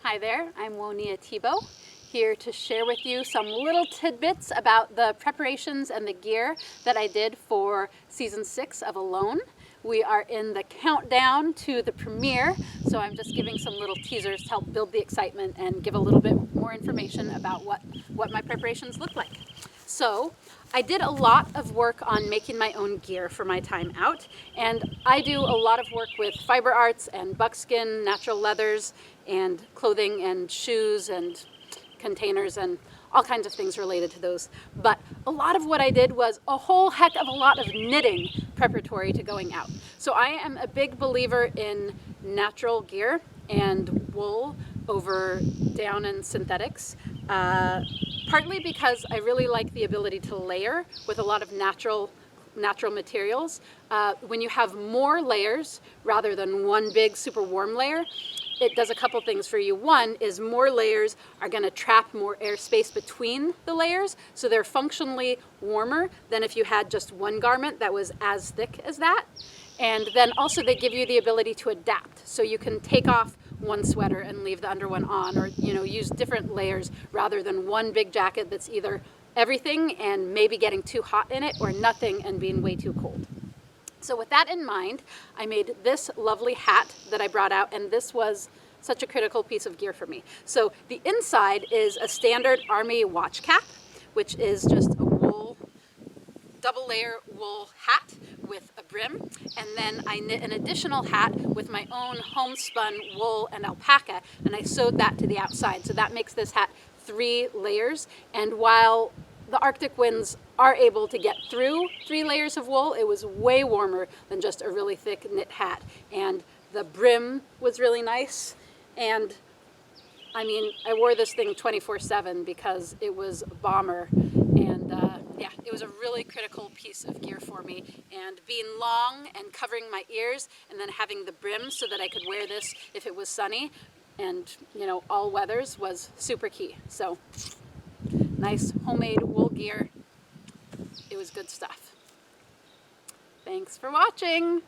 Hi there, I'm Woniya here to share with you some little tidbits about the preparations and the gear that I did for season 6 of Alone. We are in the countdown to the premiere, so I'm just giving some little teasers to help build the excitement and give a little bit more information about what my preparations look like. So I did a lot of work on making my own gear for my time out, and I do a lot of work with fiber arts and buckskin, natural leathers, and clothing and shoes and containers and all kinds of things related to those. But a lot of what I did was a whole heck of a lot of knitting preparatory to going out. So I am a big believer in natural gear and wool over down and synthetics. Partly because I really like the ability to layer with a lot of natural materials. When you have more layers rather than one big super warm layer, it does a couple things for you. One is more layers are going to trap more airspace between the layers, so they're functionally warmer than if you had just one garment that was as thick as that. And then also they give you the ability to adapt, so you can take off one sweater and leave the under one on, or use different layers rather than one big jacket that's either everything and maybe getting too hot in it, or nothing and being way too cold. So with that in mind, I made this lovely hat that I brought out, and this was such a critical piece of gear for me. So the inside is a standard army watch cap, which is just a wool, double layer wool hat with a brim, and then I knit an additional hat with my own homespun wool and alpaca, and I sewed that to the outside. So that makes this hat 3 layers, and while the Arctic winds are able to get through 3 layers of wool, it was way warmer than just a really thick knit hat. And the brim was really nice. And I mean, I wore this thing 24/7 because it was a bomber. And yeah, it was a really critical piece of gear for me. And being long and covering my ears and then having the brim so that I could wear this if it was sunny and, all weathers was super key. So nice homemade wool gear. It was good stuff. Thanks for watching.